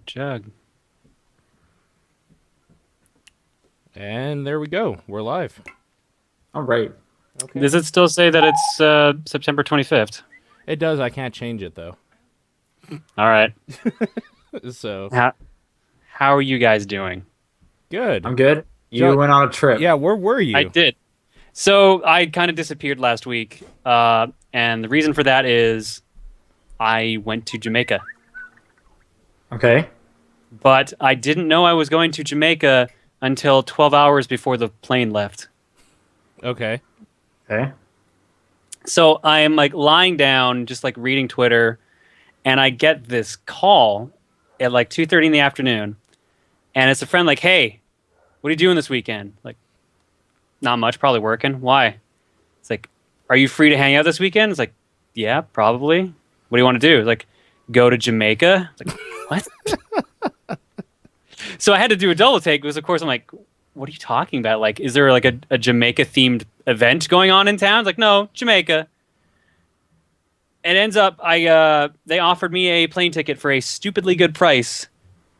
Jug. And there we go. We're live. All right. Okay. Does it still say that it's September 25th? It does. I can't change it though. All right. So How are you guys doing? good. I'm good. You John- went on a trip. Yeah, where were you? I did. So I kind of disappeared last week, and the reason for that is I went to Jamaica. Okay. But I didn't know I was going to Jamaica until 12 hours before the plane left. Okay. Okay. So I am like lying down, just like reading Twitter, and I get this call at like 2:30 in the afternoon, and it's a friend like, "Hey, what are you doing this weekend?" Like, not much, probably working. Why? It's like, "Are you free to hang out this weekend?" It's like, "Yeah, probably." What do you want to do? It's like, go to Jamaica. It's like, what? So I had to do a double take because, of course, I'm like, what are you talking about? Like, is there like a Jamaica themed event going on in town? It's like, no, Jamaica. It ends up, they offered me a plane ticket for a stupidly good price,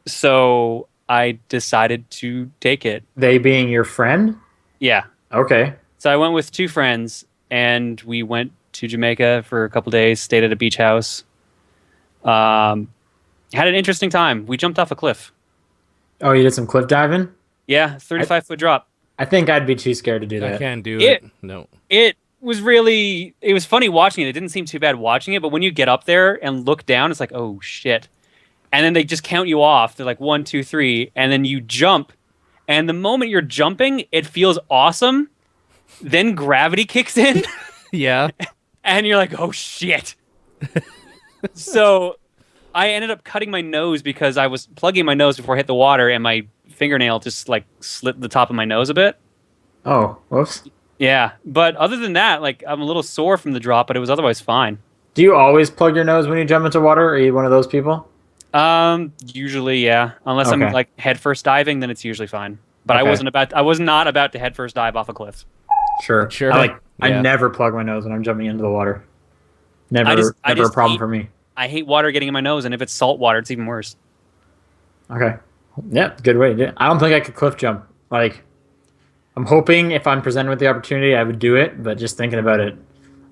so I decided to take it. They being your friend? Yeah. Okay. So I went with two friends, and we went to Jamaica for a couple days, stayed at a beach house. Had an interesting time. We jumped off a cliff. Oh, you did some cliff diving? Yeah, 35-foot drop. I think I'd be too scared to do I that. can't do It- it. No. It was funny watching it. It didn't seem too bad watching it, but when you get up there and look down, it's like, oh shit. And then they just count you off. They're like 1, 2, 3, and then you jump. And the moment you're jumping, it feels awesome. Then gravity kicks in, Yeah. and you're like, oh shit. So I ended up cutting my nose because I was plugging my nose before I hit the water, and my fingernail just like slit the top of my nose a bit. Oh, whoops. Yeah, but other than that, like I'm a little sore from the drop, but it was otherwise fine. Do you always plug your nose when you jump into water? Are you one of those people? Usually, yeah. Unless I'm Okay. like head first diving, then it's usually fine. But Okay. I was not about to head first dive off a cliff. Sure. Sure. I Yeah. never plug my nose when I'm jumping into the water. Never, I never a just problem hate- for me. I hate water getting in my nose, and if it's salt water, it's even worse. Okay. Yeah, good way to do it. I don't think I could cliff jump. Like, I'm hoping if I'm presented with the opportunity, I would do it. But just thinking about it,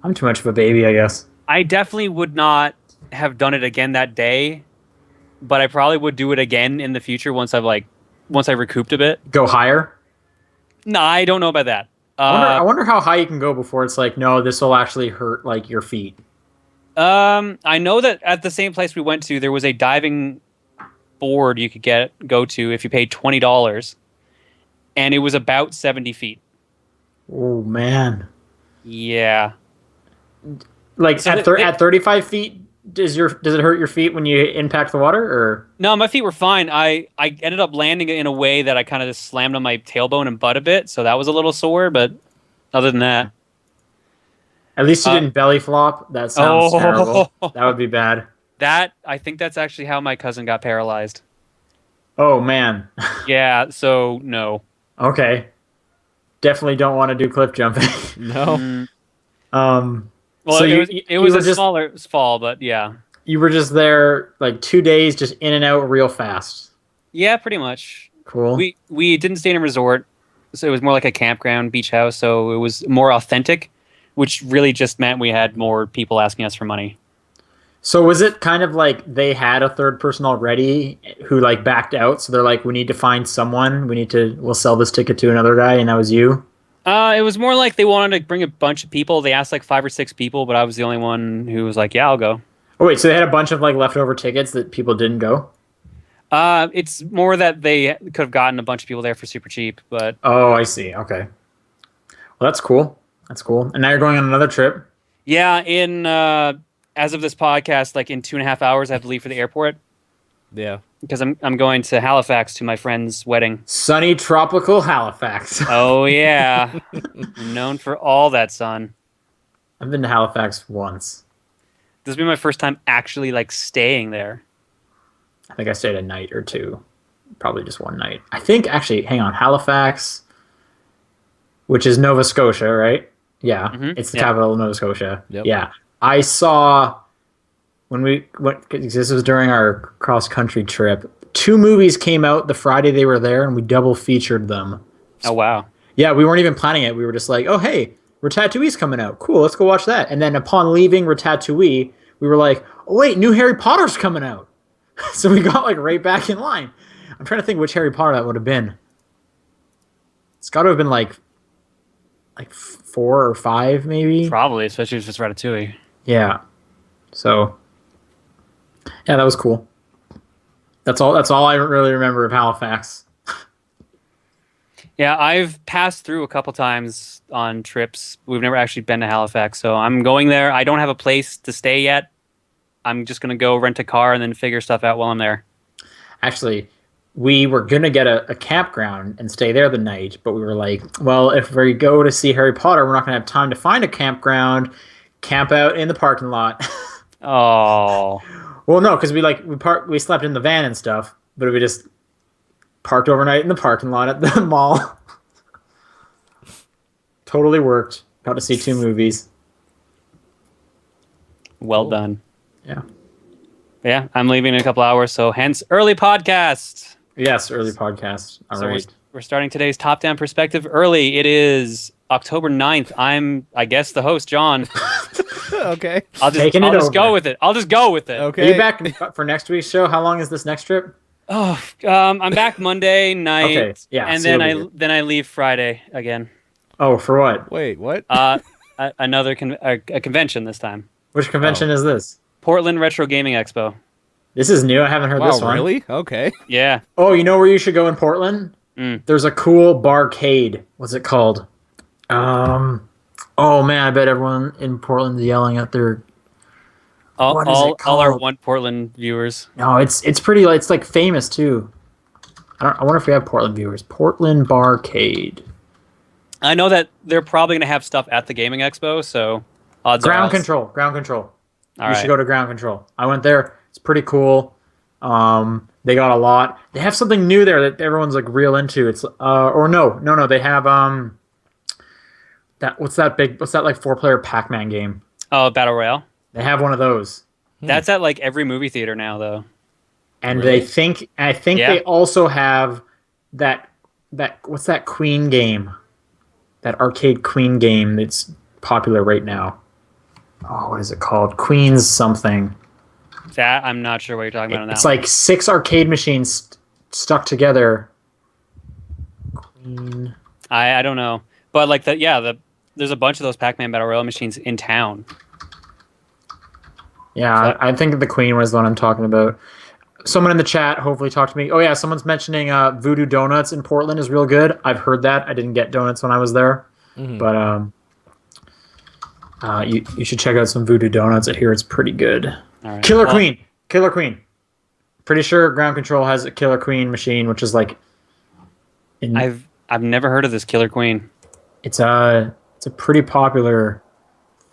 I'm too much of a baby, I guess. I definitely would not have done it again that day, but I probably would do it again in the future once I've recouped a bit. Go higher. No, I don't know about that. I wonder how high you can go before it's like, no, this will actually hurt like your feet. I know that at the same place we went to, there was a diving board you could go to if you paid $20, and it was about 70 feet. Oh man! Yeah. Like So at 35 feet, does it hurt your feet when you impact the water? Or No, my feet were fine. I ended up landing in a way that I kind of just slammed on my tailbone and butt a bit, so that was a little sore, but other than that. at least you didn't belly flop. That sounds Oh. terrible. That would be bad. I think that's actually how my cousin got paralyzed. Oh man. Yeah, so no. Okay. Definitely don't want to do cliff jumping. No. Well, So it you was were a just- smaller fall, but yeah. You were just there like 2 days, just in and out real fast. Yeah, pretty much. Cool. We didn't stay in a resort, so it was more like a campground, beach house, so it was more authentic, which really just meant we had more people asking us for money. So was it kind of like they had a third person already who like backed out? So they're like, we need to find someone. We'll sell this ticket to another guy, and that was you. It was more like they wanted to bring a bunch of people. They asked like 5 or 6 people, but I was the only one who was like, "Yeah, I'll go." Oh wait, so they had a bunch of like leftover tickets that people didn't go. It's more that they could have gotten a bunch of people there for super cheap, but Oh, I see. Okay. Well, that's cool. That's cool. And now you're going on another trip. yeah, as of this podcast, like in 2.5 hours, I have to leave for the airport Yeah. because I'm going to Halifax to my friend's wedding. Sunny tropical Halifax. Oh yeah, known for all that sun. I've been to Halifax once. This will be my first time actually like staying there. I think I stayed a night or two. Probably just one night. I think actually, hang on, Halifax, which is Nova Scotia, right? Yeah, Mhm, it's the yeah. capital of Nova Scotia. Yep. Yeah, I saw when we went, 'cause this was during our cross country trip. 2 movies came out the Friday they were there, and we double featured them. Oh wow. Yeah, we weren't even planning it. We were just like, oh hey, Ratatouille's coming out. Cool, let's go watch that. And then upon leaving Ratatouille, we were like, oh wait, new Harry Potter's coming out. So we got like right back in line. I'm trying to think which Harry Potter that would have been. It's got to have been like 4 or 5 maybe. Probably, especially if it's Ratatouille. Yeah. So yeah, that was cool. That's all I really remember of Halifax. Yeah, I've passed through a couple times on trips. We've never actually been to Halifax, so I'm going there. I don't have a place to stay yet. I'm just going to go rent a car and then figure stuff out while I'm there. Actually, we were going to get a campground and stay there the night, but we were like, well, if we go to see Harry Potter, we're not going to have time to find a campground, camp out in the parking lot. Oh. Well, no, because we slept in the van and stuff, but we just parked overnight in the parking lot at the mall. Totally worked. Got to see 2 movies. Well done. Yeah. Yeah, I'm leaving in a couple hours, so hence early podcast. Yes, early podcast. All So right. we're starting today's top-down perspective early. It is October 9th. I'm, I guess, the host, John. Okay. I'll just Taking it over. go with it. I'll just go with it. Okay. Are you back for next week's show? How long is this next trip? Oh, I'm back Monday night, Okay, yeah, and so then you'll be I leave Friday again. Oh, for what? Wait, what? Another a convention this time. Which convention is this? Portland Retro Gaming Expo. This is new. I haven't heard Wow, this one. really? Okay. Yeah. Oh, you know where you should go in Portland? There's a cool barcade. What's it called? Oh man, I bet everyone in Portland's yelling at their. What is it All our called? one Portland viewers. No, it's pretty. It's like famous too. I wonder if we have Portland viewers. Portland Barcade. I know that they're probably going to have stuff at the gaming expo, so odds are. Ground Control. Ground Control. All You right. should go to Ground Control. I went there. It's pretty cool. They got a lot. They have something new there that everyone's like real into. It's or no. They have what's that like 4-player Pac-Man game? Oh, Battle Royale. They have one of those. That's at like every movie theater now, though. And Really? I think Yeah. they also have that what's that Queen game? That arcade Queen game that's popular right now. Oh, what is it called? Queen's something. That I'm not sure what you're talking about on that. It's like 6 arcade machines stuck together. Queen. I don't know, but like there's a bunch of those Pac-Man Battle Royale machines in town. Yeah, I think the Queen was the one I'm talking about. Someone in the chat hopefully talked to me. Oh yeah, someone's mentioning Voodoo Donuts in Portland is real good. I've heard that. I didn't get donuts when I was there, but you should check out some Voodoo Donuts. I hear it's pretty good. All right. Killer Well, Queen. Pretty sure Ground Control has a Killer Queen machine, which is like. I've never heard of this Killer Queen. It's a pretty popular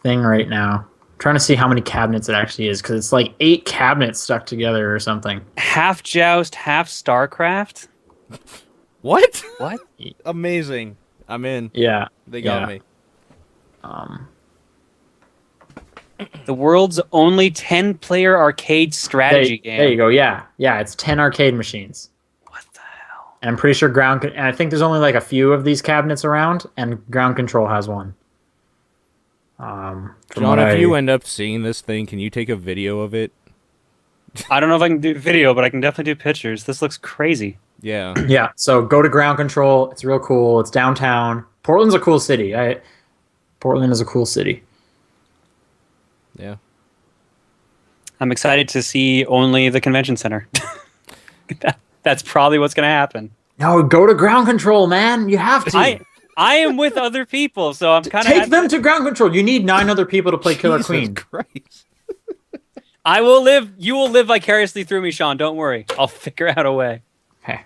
thing right now. I'm trying to see how many cabinets it actually is because it's like 8 cabinets stuck together or something. Half Joust, half StarCraft. What? What? Amazing. I'm in. Yeah, They got yeah. me. The world's only 10-player arcade strategy game. There you go. Yeah, it's 10 arcade machines. What the hell? And I'm pretty sure and I think there's only like a few of these cabinets around, and Ground Control has one. From John, what if I- you end up seeing this thing, can you take a video of it? I don't know if I can do video, but I can definitely do pictures. This looks crazy. Yeah. Yeah, so go to Ground Control. It's real cool. It's downtown. Portland's a cool city. Portland is a cool city. Yeah. I'm excited to see only the convention center. That's probably what's going to happen. No, go to Ground Control, man. You have to. I am with other people, so I'm kind of Take them to Ground Control. You need 9 other people to play Killer Jesus Queen. Christ. I will live. You will live vicariously through me, Sean. Don't worry. I'll figure out a way. Okay.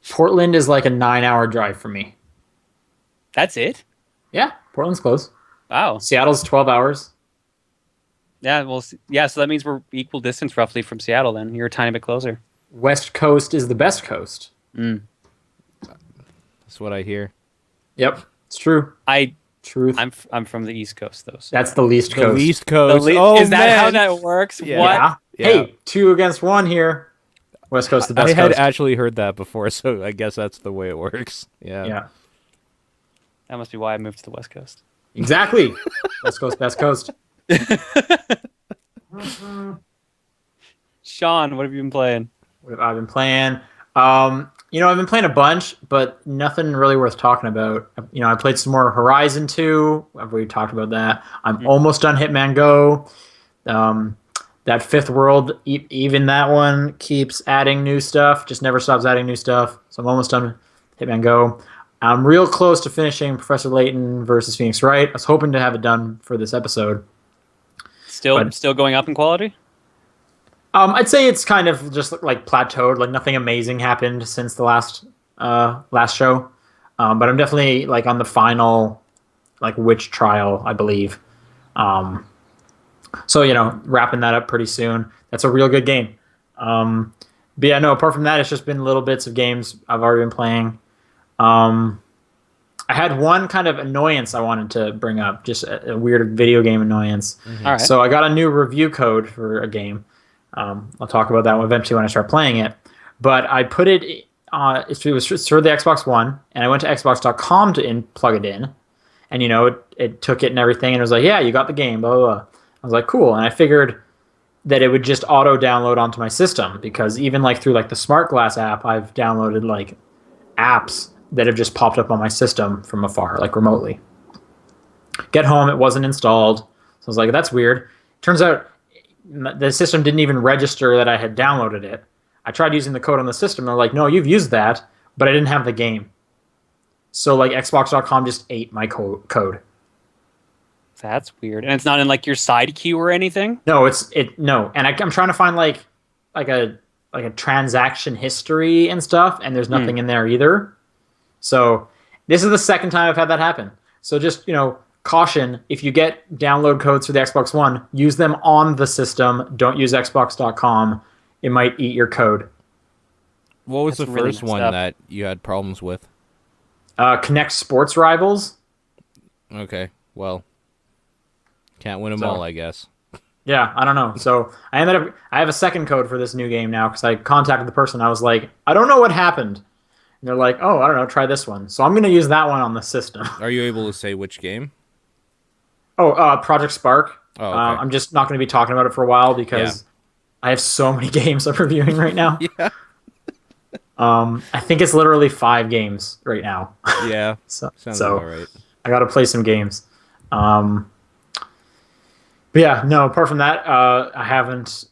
Portland is like a 9-hour drive for me. That's it. Yeah, Portland's close. Wow. Seattle's 12 hours. Yeah. Well. Yeah. So that means we're equal distance roughly from Seattle. Then you're a tiny bit closer. West Coast is the best coast. That's what I hear. Yep, it's true. I Truth. I'm from the East Coast though. So. That's the least The coast. least coast. Oh, Is that how man. that works? Yeah. What? Yeah. Yeah. Hey, 2 against 1 here. West Coast, the best I had coast. actually heard that before, so I guess that's the way it works. Yeah. Yeah. That must be why I moved to the West Coast. Exactly. West Coast, best coast. Sean, what have you been playing? What have I been playing? I've been playing a bunch, but nothing really worth talking about. I played some more Horizon 2. I've already talked about that. I'm almost done Hitman Go. That Fifth World, even that one keeps adding new stuff. Just never stops adding new stuff. So I'm almost done Hitman Go. I'm real close to finishing Professor Layton versus Phoenix Wright. I was hoping to have it done for this episode. Still going up in quality? I'd say it's kind of just like plateaued. Like nothing amazing happened since the last show. But I'm definitely like on the final like witch trial, I believe. So wrapping that up pretty soon. That's a real good game. But yeah, no. Apart from that, it's just been little bits of games I've already been playing. I had one kind of annoyance I wanted to bring up, just a weird video game annoyance. All right. So I got a new review code for a game. I'll talk about that eventually when I start playing it. But I put it, it was for the Xbox One, and I went to Xbox.com to plug it in. And, it took it and everything, and it was like, yeah, you got the game, blah, blah, blah. I was like, cool. And I figured that it would just auto-download onto my system, because even like through like the Smart Glass app, I've downloaded like apps that have just popped up on my system from afar, like remotely. Get home, it wasn't installed. So I was like, that's weird. Turns out the system didn't even register that I had downloaded it. I tried using the code on the system, and they're like, no, you've used that, but I didn't have the game. So like Xbox.com just ate my code. That's weird. And it's not in like your side queue or anything? No, no. And I'm trying to find like a transaction history and stuff, and there's nothing in there either. So this is the second time I've had that happen. So just, caution, if you get download codes for the Xbox One, use them on the system. Don't use Xbox.com. It might eat your code. What was That's the really first messed one up. that you had problems with? Connect Sports Rivals. Okay, well, can't win them all, I guess. Yeah, I don't know. So I have a second code for this new game now, because I contacted the person. I was like, I don't know what happened. And they're like, oh, I don't know, try this one. So I'm going to use that one on the system. Are you able to say which game? Project Spark. Oh, okay. I'm just not going to be talking about it for a while, because I have so many games I'm reviewing right now. Yeah. I think it's literally 5 games right now. Yeah, so sounds about right. I got to play some games. But yeah, no, apart from that, I haven't,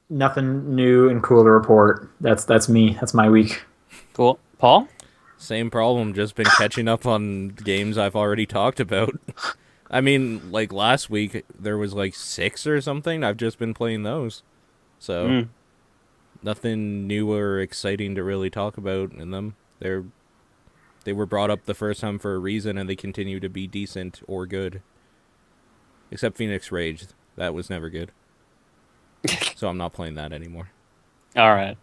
nothing new and cool to report. That's me. That's my week. Cool. Paul? Same problem, just been catching up on games I've already talked about. I mean, like last week, there was like 6 or something. I've just been playing those. So, nothing new or exciting to really talk about in them. They were brought up the first time for a reason, and they continue to be decent or good. Except Phoenix Rage. That was never good. So I'm not playing that anymore. All right.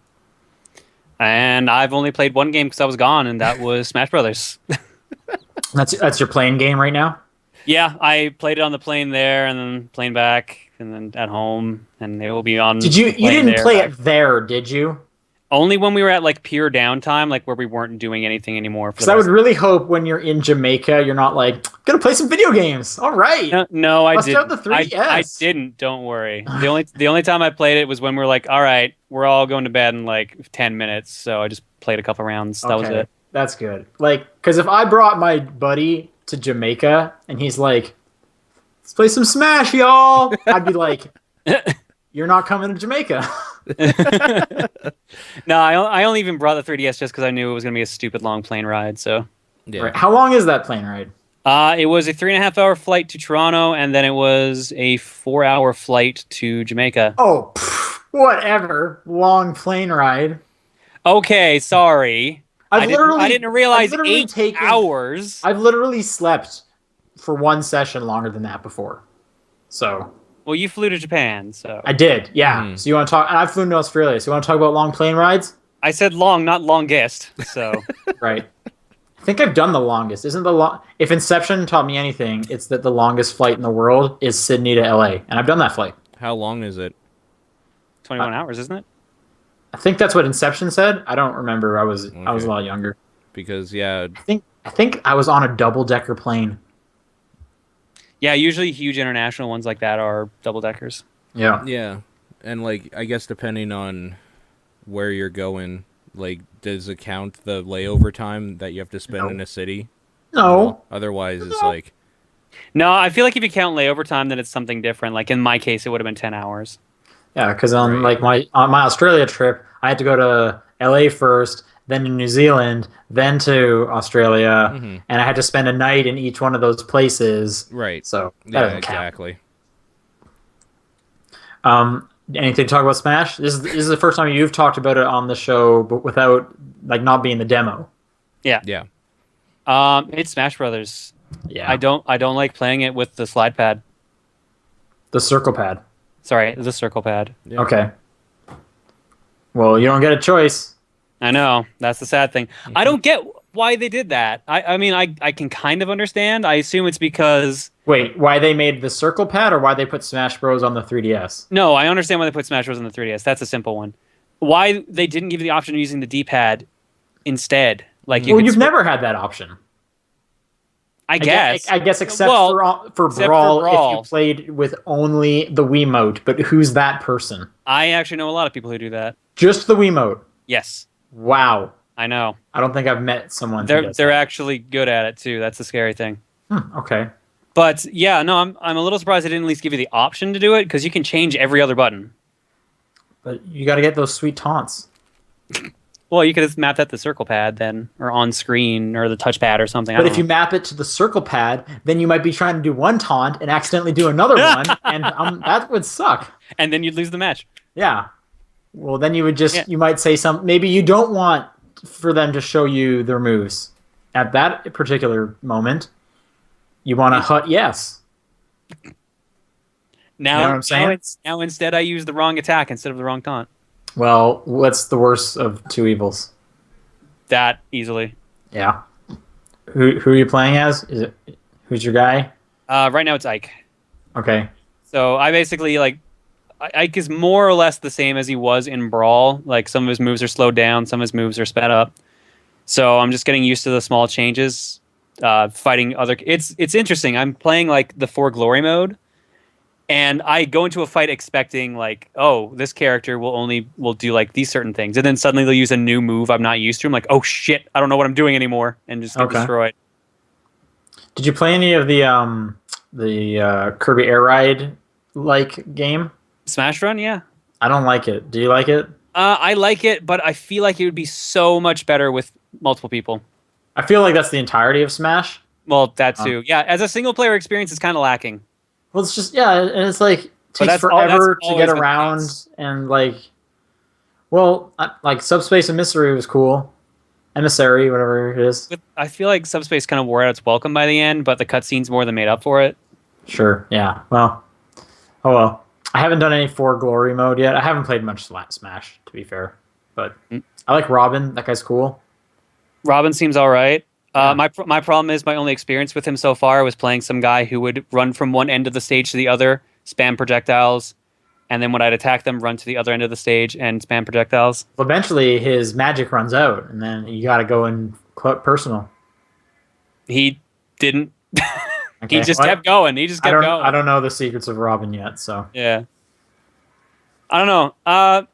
And I've only played one game because I was gone, and that was Smash Brothers. That's your playing game right now? Yeah, I played it on the plane there, and then plane back, and then at home, and it will be on. Did you plane didn't there, play back. it there, did you? Only when we were at like pure downtime, like where we weren't doing anything anymore. Because I would really hope when you're in Jamaica, you're not like, gonna play some video games. All right. No, I Bust didn't. out the 3DS. I didn't. Don't worry. The only time I played it was when we were like, all right, we're all going to bed in like 10 minutes. So I just played a couple rounds. That was it. That's good. Like, because if I brought my buddy to Jamaica and he's like, let's play some Smash, y'all, I'd be like, you're not coming to Jamaica. No, I only even brought the 3DS just because I knew it was going to be a stupid long plane ride. So Yeah. Right. How long is that plane ride? it was a 3.5-hour flight to Toronto, and then it was a 4-hour flight to Jamaica. Oh, whatever. Long plane ride. Okay, sorry. I didn't realize I've literally 8 hours. I've literally slept for one session longer than that before. So Well, you flew to Japan, so I did, yeah. So you want to talk? And I flew to Australia. So you want to talk about long plane rides? I said long, not longest. So Right. I think I've done the longest. Isn't the If Inception taught me anything, it's that the longest flight in the world is Sydney to LA, and I've done that flight. How long is it? 21 hours, isn't it? I think that's what Inception said. I don't remember. I was a lot younger. Because yeah, I think I was on a double decker plane. Yeah, usually huge international ones like that are double deckers. Yeah. yeah, and like I guess depending on where you're going, like does it count the layover time that you have to spend No. in a city? No. Otherwise, it's like No, I feel like if you count layover time, then it's something different. Like in my case, it would have been 10 hours. Yeah, because on Right. on my Australia trip, I had to go to LA first, then to New Zealand, then to Australia, and I had to spend a night in each one of those places. right. So that Yeah, doesn't count. exactly. Anything to talk about Smash? This is the first time you've talked about it on the show, but without like not being the demo. Yeah. It's Smash Brothers. Yeah, I don't like playing it with the slide pad. the circle pad. Sorry, the circle pad. Yeah. Okay. Well, you don't get a choice. I know. That's the sad thing. I don't get why they did that. I mean, I can kind of understand. I assume it's because... Wait, why they made the circle pad, or why they put Smash Bros on the 3DS? No, I understand why they put Smash Bros. On the 3DS. That's a simple one. Why they didn't give you the option of using the D-pad instead? Like Well, you've never had that option. I guess. I guess except Well, for except for Brawl, Brawl. if you played with only the Wiimote. But who's that person? I actually know a lot of people who do that. Just the Wiimote. Yes, Wow. I know. I don't think I've met someone. who They're does they're that. actually good at it too. That's the scary thing. Okay. But yeah, no, I'm a little surprised they didn't at least give you the option to do it because you can change every other button. But you got to get those sweet taunts. Well, you could have mapped that to the circle pad then, or on screen, or the touchpad, or something. But if you map it to the circle pad, then you might be trying to do one taunt and accidentally do another one, and that would suck. and then you'd lose the match. Yeah. Well, then you would Yeah. you might say something. Maybe you don't want for them to show you their moves at that particular moment. You want a hut yes. Now, You know what I'm saying? now instead, I use the wrong attack instead of the wrong taunt. Well, what's the worst of two evils? That easily. Yeah. Who are you playing as? Who's your guy? Right now, it's Ike. Okay. So I basically Ike is more or less the same as he was in Brawl. Like some of his moves are slowed down, some of his moves are sped up. So I'm just getting used to the small changes. Fighting other, it's interesting. I'm playing like the For Glory mode, and I go into a fight expecting like, oh, this character will do like these certain things, and then suddenly they'll use a new move I'm not used to. I'm like, oh shit, I don't know what I'm doing anymore, and just get Okay. destroyed. Did you play any of the Kirby Air Ride like game? Smash Run, yeah. I don't like it. Do you like it? I like it, but I feel like it would be so much better with multiple people. I feel like that's the entirety of Smash. Well, that too. Yeah, as a single player experience, it's kind of lacking. Well, it's just and it's like takes that's forever to always get been the around, case. and like, well, like Subspace Emissary was cool, Emissary, whatever it is. I feel like Subspace kind of wore out its welcome by the end, but the cutscenes more than made up for it. Sure, yeah. Well, oh well. I haven't done any For Glory mode yet. I haven't played much Smash, to be fair, but I like Robin. That guy's cool. Robin seems all right. Yeah. My problem is my only experience with him so far was playing some guy who would run from one end of the stage to the other, spam projectiles, and then when I'd attack them, run to the other end of the stage and spam projectiles. Well, eventually his magic runs out, and then you got to go in personal. He didn't. Okay. He just Well, kept going. He just kept going. I don't know the secrets of Robin yet, so Yeah. I don't know.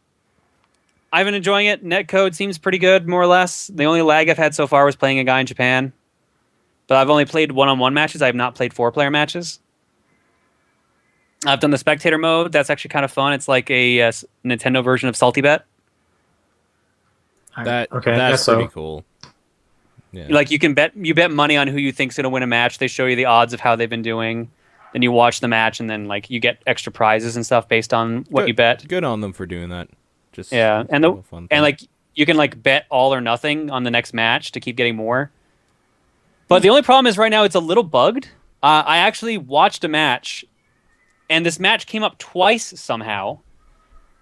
I've been enjoying it. Netcode seems pretty good, more or less. The only lag I've had so far was playing a guy in Japan. But I've only played one-on-one matches. I have not played four-player matches. I've done the spectator mode. That's actually kind of fun. It's like a Nintendo version of Salty Bet. That's guess so. pretty cool. Yeah. Like you bet money on who you think's going to win a match. They show you the odds of how they've been doing. Then you watch the match, and then like you get extra prizes and stuff based on what you bet. Good on them for doing that. Just Yeah, and a fun thing. like you can like bet all or nothing on the next match to keep getting more. But the only problem is right now it's a little bugged. I actually watched a match, and this match came up twice somehow,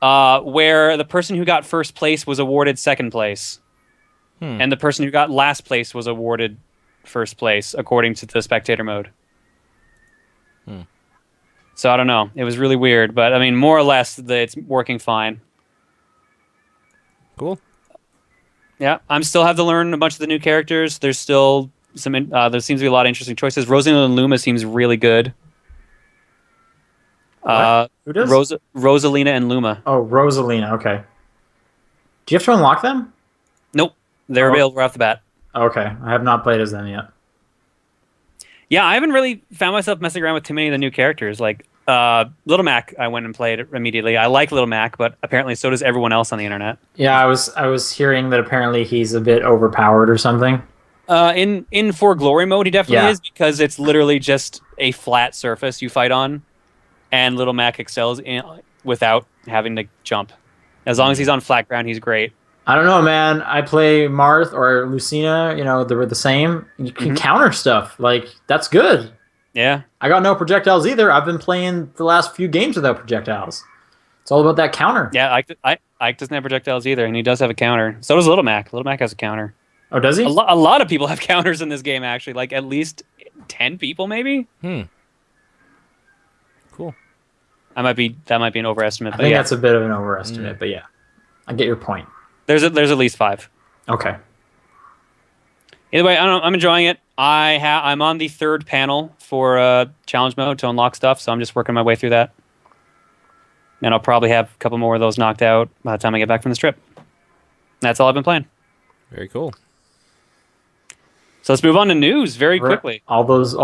where the person who got first place was awarded second place. and the person who got last place was awarded first place according to the spectator mode. So I don't know. It was really weird, but I mean, more or less, it's working fine. Cool. Yeah, I'm still have to learn a bunch of the new characters. There's still some. There seems to be a lot of interesting choices. Rosalina and Luma seems really good. Who does? Rosalina and Luma. Oh, Rosalina. Okay. Do you have to unlock them? Nope, they're available right off the bat. Okay, I have not played as them yet. Yeah, I haven't really found myself messing around with too many of the new characters. Like Little Mac, I went and played it immediately. I like Little Mac, but apparently so does everyone else on the internet. Yeah, I was hearing that apparently he's a bit overpowered or something. In For Glory mode, he definitely Yeah. is, because it's literally just a flat surface you fight on, and Little Mac excels without having to jump. As long as he's on flat ground, he's great. I don't know, man. I play Marth or Lucina. You know, they're the same. You can counter stuff. Like, that's good. Yeah. I got no projectiles either. I've been playing the last few games without projectiles. It's all about that counter. Yeah, Ike doesn't have projectiles either, and he does have a counter. So does Little Mac. Little Mac has a counter. Oh, does he? A lot of people have counters in this game, actually. Like, at least 10 people, maybe? Cool. That might be an overestimate. I But think yeah, that's a bit of an overestimate, but yeah. I get your point. there's at least 5. Okay. Either way, I don't know, I'm enjoying it. I'm on the 3rd panel for challenge mode to unlock stuff, so I'm just working my way through that. And I'll probably have a couple more of those knocked out by the time I get back from this trip. That's all I've been playing. Very cool. So let's move on to news very quickly. All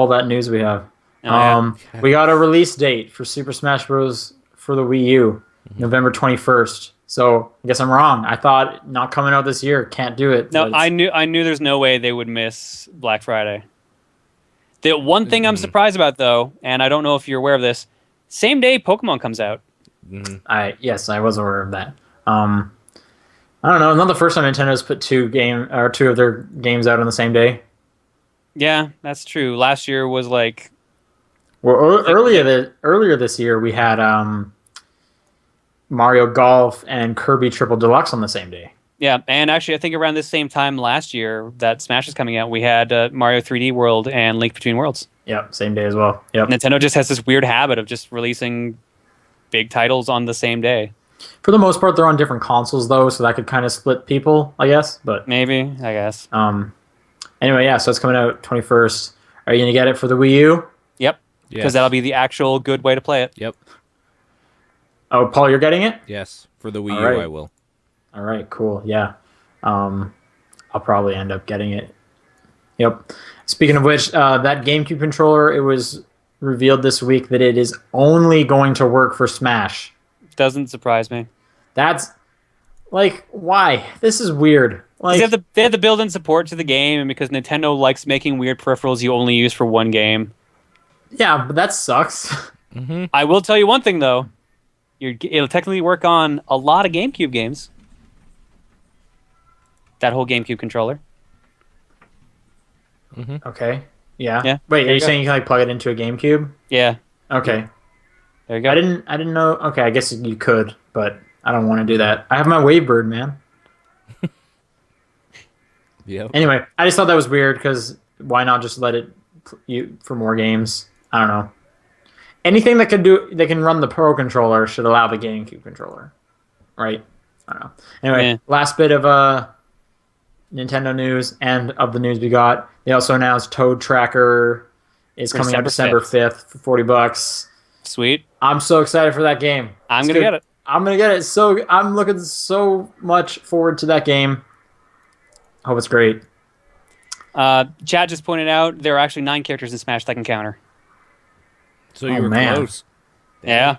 that news we have. Oh, yeah. We got a release date for Super Smash Bros. For the Wii U, November 21st. So I guess I'm wrong. I thought not coming out this year. Can't do it. No, I knew there's no way they would miss Black Friday. The one thing I'm surprised about, though, and I don't know if you're aware of this, same day Pokemon comes out. Yes, I was aware of that. I don't know. Not the first time Nintendo's put two of their games out on the same day. Yeah, that's true. Last year was like, Well, earlier this year we had Mario Golf and Kirby Triple Deluxe on the same day. yeah, and actually I think around this same time last year that Smash is coming out, we had Mario 3D World and Link Between Worlds. Yep, same day as well. Yep. Nintendo just has this weird habit of just releasing big titles on the same day. For the most part, they're on different consoles though, so that could kind of split people, I guess. But Maybe, I guess. anyway, yeah. So it's coming out 21st. Are you gonna get it for the Wii U? Yep, because Yes. that'll be the actual good way to play it. Yep. Oh, Paul, you're getting it? Yes. For the Wii All U, right. I will. All right, cool. Yeah. I'll probably end up getting it. Yep. Speaking of which, that GameCube controller, it was revealed this week that it is only going to work for Smash. Doesn't surprise me. That's like, why? This is weird. Like, They have the built-in support to the game, and because Nintendo likes making weird peripherals you only use for one game. yeah, but that sucks. I will tell you one thing though, it'll technically work on a lot of GameCube games. That whole GameCube controller. Okay. Yeah. Yeah, Wait, there are you you go. saying you can like plug it into a GameCube? Yeah, Okay. there you go. I didn't know. Okay, I guess you could, but I don't want to do that. I have my Wavebird, man. Yep. Anyway, I just thought that was weird because why not just let it for more games? I don't know. Anything that can run the Pro controller should allow the GameCube controller, right? I don't know. Anyway, Yeah. last bit of Nintendo news and of the news we got. They also announced Toad Tracker is For coming out December December 5th for $40. Sweet. I'm so excited for that game. I'm It's gonna good. get it. I'm gonna get it. So I'm looking so much forward to that game. Hope it's great. Chad just pointed out there are actually 9 characters in Smash that can counter. So Oh, you were man. close. Yeah.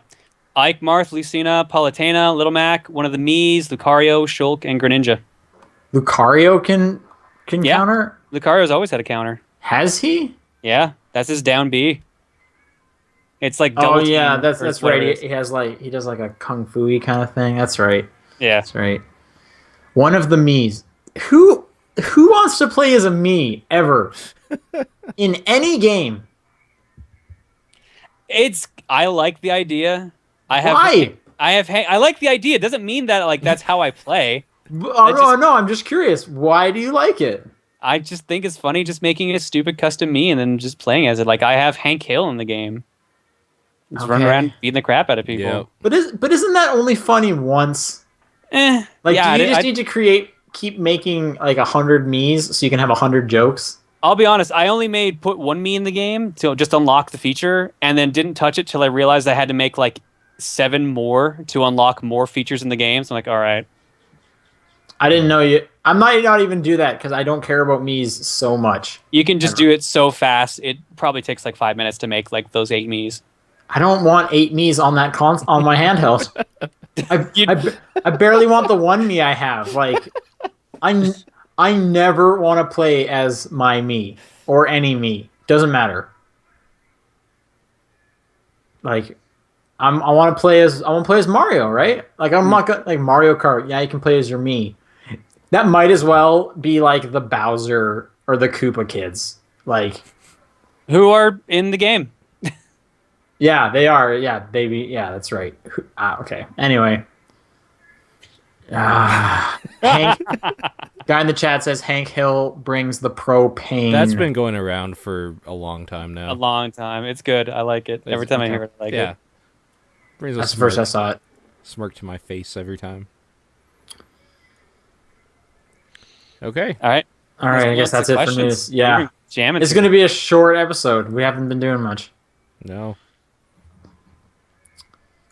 Ike, Marth, Lucina, Palutena, Little Mac, one of the Miis, Lucario, Shulk, and Greninja. Lucario can Yeah. counter. Lucario's always had a counter. Has he? Yeah, that's his down B. It's like Oh double yeah, team that's versus right. whatever it He has he does like a kung fu kind of thing. That's right. is. Yeah. That's right. One of the Mii's. Who wants to play as a Mii ever in any game? I like the idea. Why? I like the idea. It doesn't mean that like that's how I play. No, I'm just curious. Why do you like it? I just think it's funny just making a stupid custom me and then just playing as it. Like I have Hank Hill in the game. Just running Okay. around beating the crap out of people. Yeah. But isn't that only funny once? Like, yeah, do you just need to keep making like 100 me's so you can have 100 jokes? I'll be honest, I only put one me in the game to just unlock the feature and then didn't touch it till I realized I had to make like 7 more to unlock more features in the game. So I'm like, all right. I didn't know you. I might not even do that because I don't care about me's so much. You can just do it so fast. It probably takes like 5 minutes to make like those 8 me's. I don't want 8 me's on that on my handheld. I barely want the one me I have. Like, I never want to play as my me or any me. Doesn't matter. Like, I want to play as Mario, right? Like, I'm not gonna, like Mario Kart. Yeah, you can play as your me. That might as well be like the Bowser or the Koopa kids. Like, Who are in the game. yeah, they are. Yeah, baby. Yeah, that's right. Okay. Anyway. Hank, guy in the chat says Hank Hill brings the propane. That's been going around for a long time now. A long time. It's good. I like it. Every time I hear it, I like yeah. it. Brings That's a the first I saw it. smirk to my face every time. Okay. All right. All right, I guess that's it for news. Yeah. Jamming. It's going to be a short episode. We haven't been doing much. No.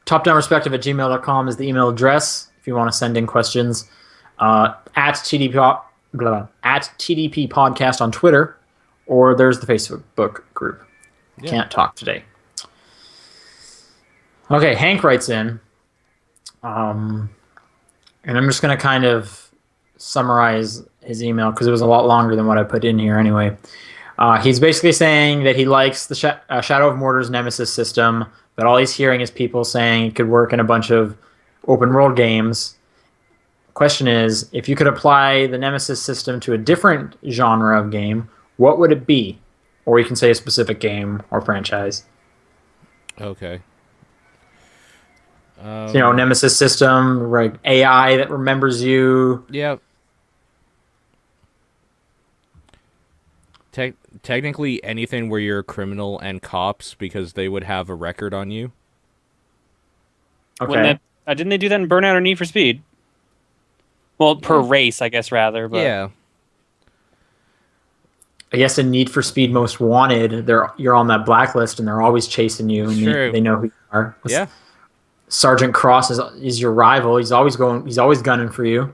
topdownperspective@gmail.com is the email address if you want to send in questions. At TDP podcast on Twitter, or there's the Facebook group. Yeah. Can't talk today. Okay, Hank writes in, and I'm just going to kind of summarize his email because it was a lot longer than what I put in here anyway. He's basically saying that he likes the Shadow of Mordor's Nemesis system, but all he's hearing is people saying it could work in a bunch of open world games. Question is, if you could apply the Nemesis system to a different genre of game, what would it be? Or you can say a specific game or franchise. Okay. So, Nemesis system, like AI that remembers you. Yeah. Technically anything where you're a criminal and cops because they would have a record on you. Okay. Didn't they do that in Burnout or Need for Speed? Well, per race, I guess, rather. But. Yeah. I guess in Need for Speed Most Wanted, you're on that blacklist and they're always chasing you and True. they know who you are. Yeah. Sergeant Cross is your rival. He's always gunning for you.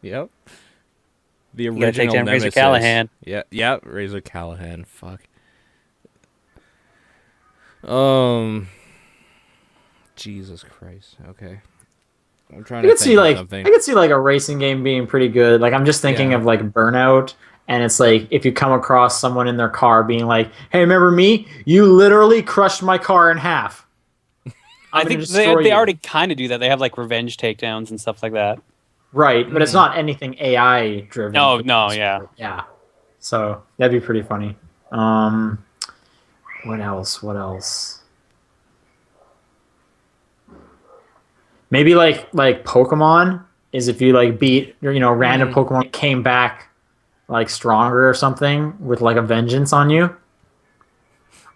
Yep. The You gotta take original down Nemesis. Razor Callahan. Yeah, Razor Callahan. Fuck. Jesus Christ. Okay. I'm trying I to could see think of something. I could see like a racing game being pretty good. Like I'm just thinking Yeah. of like Burnout, and it's like if you come across someone in their car being like, "Hey, remember me? You literally crushed my car in half." I think they already kind of do that. They have like revenge takedowns and stuff like that. Right, but it's not anything AI driven. No, yeah. Yeah. So that'd be pretty funny. What else? Maybe like Pokemon is if you like beat random Pokemon came back like stronger or something with like a vengeance on you.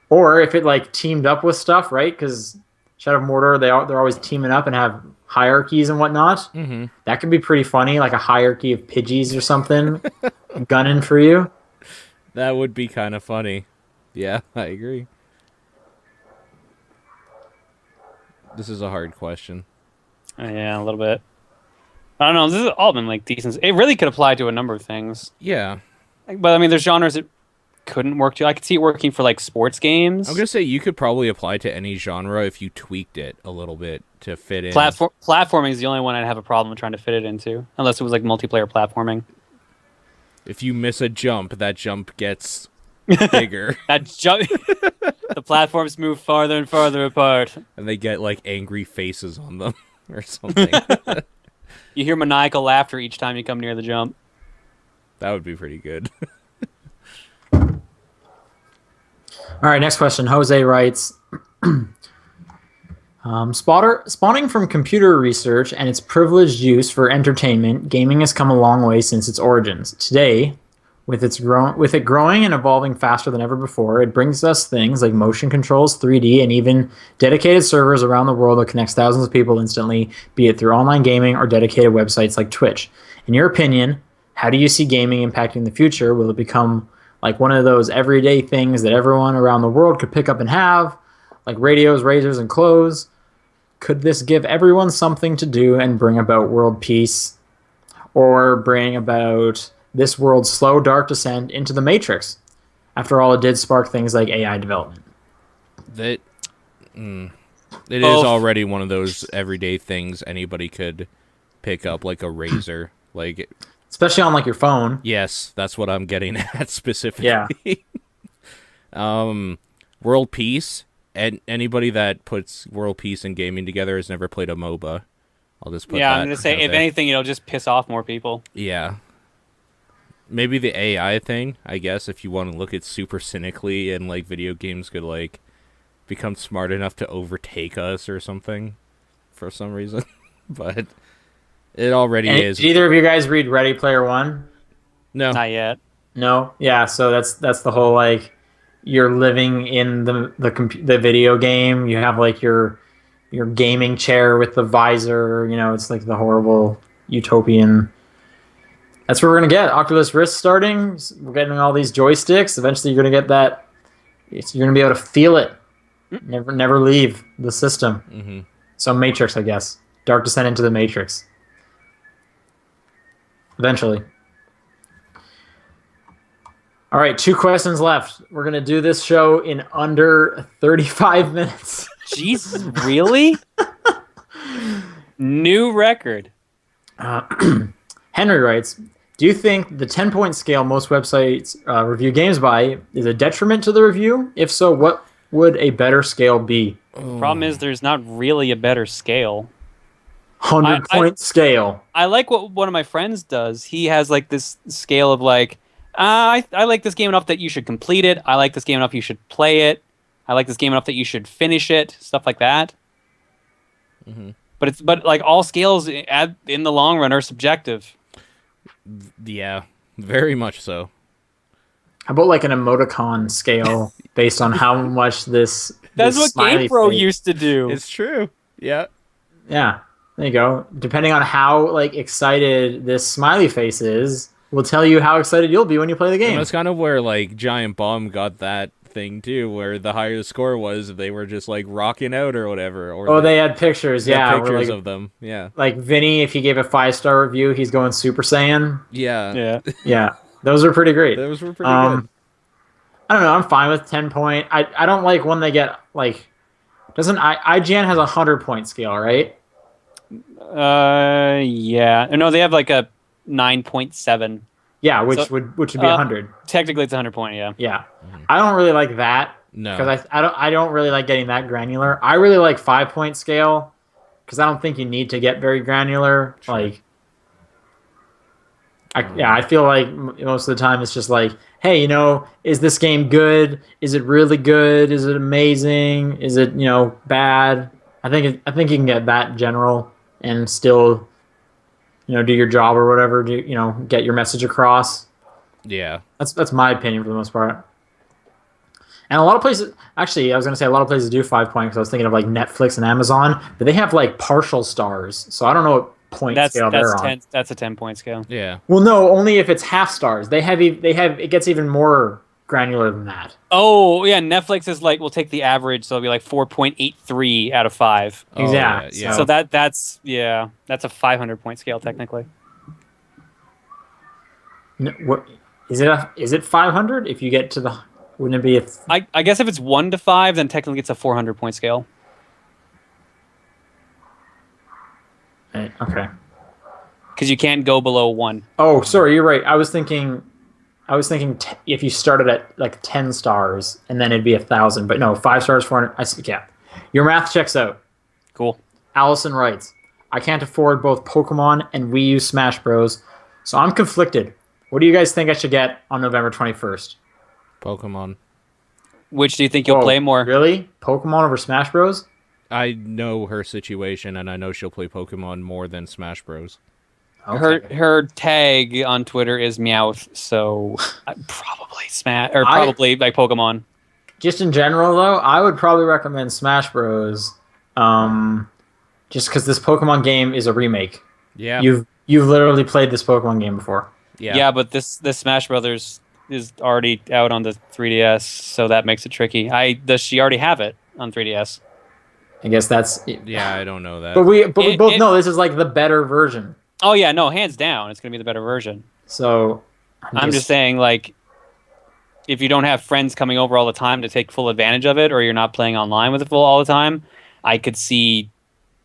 Or if it like teamed up with stuff, right? Because Shadow of Mordor, they're always teaming up and have hierarchies and whatnot. Mm-hmm. That could be pretty funny, like a hierarchy of Pidgeys or something gunning for you. That would be kind of funny. Yeah, I agree. This is a hard question. Yeah, a little bit. I don't know. This has all been like decent. It really could apply to a number of things. Yeah. But I mean, there's genres it couldn't work to. I could see it working for like sports games. I'm going to say you could probably apply to any genre if you tweaked it a little bit to fit in. Platforming is the only one I'd have a problem trying to fit it into, unless it was like multiplayer platforming. If you miss a jump, that jump gets bigger. The platforms move farther and farther apart. And they get like angry faces on them or something. You hear maniacal laughter each time you come near the jump. That would be pretty good. All right, next question. Jose writes, Spawning from computer research and its privileged use for entertainment, gaming has come a long way since its origins. Today, with it growing and evolving faster than ever before, it brings us things like motion controls, 3D, and even dedicated servers around the world that connects thousands of people instantly, be it through online gaming or dedicated websites like Twitch. In your opinion, how do you see gaming impacting the future? Will it become like one of those everyday things that everyone around the world could pick up and have, like radios, razors, and clothes? Could this give everyone something to do and bring about world peace, or bring about this world's slow, dark descent into the Matrix? After all, it did spark things like AI development. It is already one of those everyday things anybody could pick up, like a razor. Like, especially on like your phone. yes, that's what I'm getting at specifically. Yeah. World peace. And anybody that puts world peace and gaming together has never played a MOBA. I'll just put that. I'm gonna say, if anything, it'll just piss off more people. Yeah. Maybe the AI thing, I guess, if you want to look at super cynically, and like video games could like become smart enough to overtake us or something for some reason. But it already is. Did either of you guys read Ready Player One? No. Not yet. No. Yeah. So that's the whole like, you're living in the video game. You have like your gaming chair with the visor. You know, it's like the horrible utopian. That's what we're gonna get. Oculus Rift starting. We're getting all these joysticks. Eventually, you're gonna get that. You're gonna be able to feel it. Never leave the system. Mm-hmm. So Matrix, I guess. Dark descent into the Matrix. Eventually. All right, 2 questions left. We're going to do this show in under 35 minutes. Jesus, really? New record. Henry writes, do you think the 10-point scale most websites review games by is a detriment to the review? If so, what would a better scale be? Problem is, there's not really a better scale. 100-point scale. I like what one of my friends does. He has like this scale of like, I like this game enough that you should complete it. I like this game enough you should play it. I like this game enough that you should finish it. Stuff like that. Mm-hmm. But like all scales in the long run are subjective. Yeah, very much so. How about like an emoticon scale based on how much this? That's this what smiley GamePro face- used to do. It's true. Yeah. Yeah, there you go. Depending on how like excited this smiley face is, will tell you how excited you'll be when you play the game. And that's kind of where like Giant Bomb got that thing too, where the higher the score was, they were just like rocking out or whatever. Or they had pictures. they had Yeah, pictures like, of them. Yeah. like Vinny, if he gave a 5-star review, he's going Super Saiyan. Yeah. Yeah. Yeah, those are pretty great. Those were pretty good. I don't know. I'm fine with 10-point. I don't like when they get like. Doesn't IGN has a 100-point scale, right? Yeah. No, they have like a 9.7. Yeah, which So, would be 100. Technically, it's 100 point. Yeah. Yeah, I don't really like that No. because I don't really like getting that granular. I really like 5-point scale because I don't think you need to get very granular. Sure. Like, I feel like most of the time it's just like, hey, you know, is this game good? Is it really good? Is it amazing? Is it, you know, bad? I think you can get that general and still, you know, do your job or whatever. You know, get your message across. Yeah. That's my opinion for the most part. And a lot of places, actually, I was going to say a lot of places do 5-point because I was thinking of like Netflix and Amazon, but they have like partial stars. So I don't know what point scale they're on. That's a 10-point scale. Yeah. Well, no, only if it's half stars. They have it gets even more granular than that. Oh yeah, Netflix is like we'll take the average, so it'll be like 4.83 out of 5. Oh, Exactly. yeah. So that's a 500-point scale technically. What is it? Is it 500? If you get to the, wouldn't it be a? I guess if it's 1 to 5, then technically it's a 400-point scale. Okay. Because you can't go below 1. Oh, sorry, you're right. I was thinking if you started at like 10 stars and then it'd be 1,000, but no, 5 stars, 400. Yeah, your math checks out. Cool. Allison writes, I can't afford both Pokemon and Wii U Smash Bros, so I'm conflicted. What do you guys think I should get on November 21st? Pokemon. Which do you think you'll Whoa, play more? Really? Pokemon over Smash Bros? I know her situation, and I know she'll play Pokemon more than Smash Bros. Okay. Her tag on Twitter is Meowth, so probably Smash or probably like Pokemon. Just in general, though, I would probably recommend Smash Bros. Just because this Pokemon game is a remake. Yeah. You've literally played this Pokemon game before. Yeah, but this Smash Brothers is already out on the 3DS, so that makes it tricky. Does she already have it on 3DS? I guess that's. Yeah, I don't know that. But we both know this is like the better version. Oh yeah, no, hands down, it's gonna be the better version. So I'm just saying, like, if you don't have friends coming over all the time to take full advantage of it, or you're not playing online with it all the time, I could see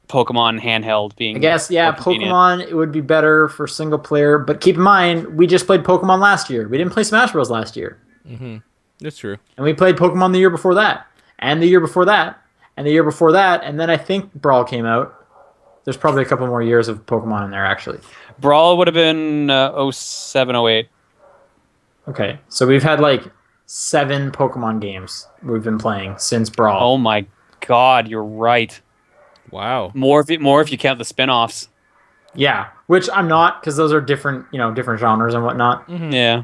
Pokemon handheld being. I guess, yeah, more convenient. Pokemon, it would be better for single player, but keep in mind, we just played Pokemon last year. We didn't play Smash Bros. Last year. Mm-hmm. That's true. And we played Pokemon the year before that, and the year before that, and the year before that, and then I think Brawl came out. There's probably a couple more years of Pokemon in there, actually. Brawl would have been 07, 08. Okay, so we've had like 7 Pokemon games we've been playing since Brawl. Oh my god, you're right. Wow. More if you count the spin-offs. Yeah, which I'm not, because those are different, different genres and whatnot. Yeah.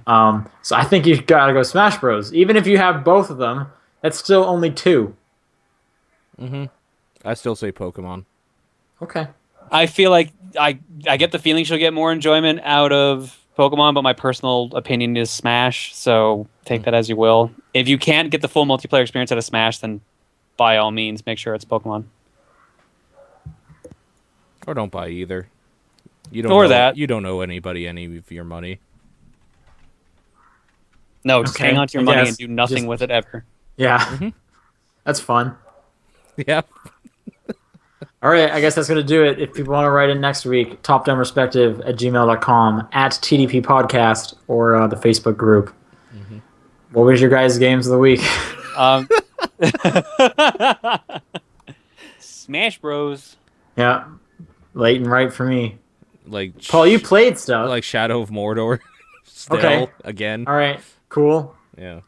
So I think you've got to go Smash Bros. Even if you have both of them, that's still only 2. Mm-hmm. I still say Pokemon. Okay. I feel like I get the feeling she'll get more enjoyment out of Pokemon, but my personal opinion is Smash, so take that as you will. If you can't get the full multiplayer experience out of Smash, then by all means, make sure it's Pokemon. Or don't buy either. You don't owe anybody any of your money. No, just Okay, hang on to your I money guess. and do nothing Just- with it ever. Yeah. That's fun. Yeah. All right, I guess that's going to do it. If people want to write in next week, topdownperspective@gmail.com, @TDP Podcast, or the Facebook group. What was your guys' games of the week? Smash Bros. Yeah, late and right for me. Like Paul, you played stuff. like Shadow of Mordor. Still, Okay. again. All right, cool. Yeah.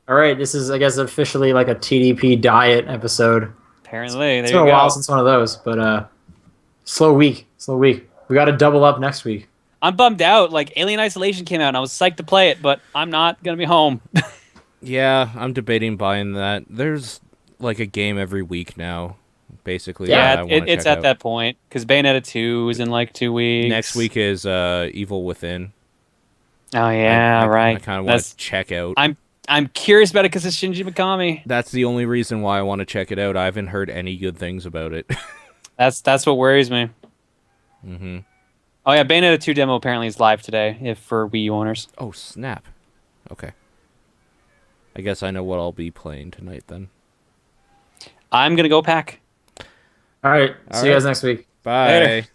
All right, this is, I guess, officially like a TDP diet episode. Apparently, It's there been you a while go. since one of those, but slow week. We got to double up next week. I'm bummed out. Like, Alien Isolation came out, and I was psyched to play it, but I'm not gonna be home. Yeah, I'm debating buying that. There's like a game every week now, basically. Yeah, that I wanna it's check at out. that point because Bayonetta 2 is in like 2 weeks. Next week is Evil Within. Oh yeah, I right. kind of want That's to check out. I'm curious about it because it's Shinji Mikami. That's the only reason why I want to check it out. I haven't heard any good things about it. That's what worries me. Mm-hmm. Oh yeah, Bayonetta 2 demo apparently is live today if for Wii U owners. Oh, snap. Okay. I guess I know what I'll be playing tonight then. I'm gonna go pack. All right, All see you right. guys next week. Bye. Later.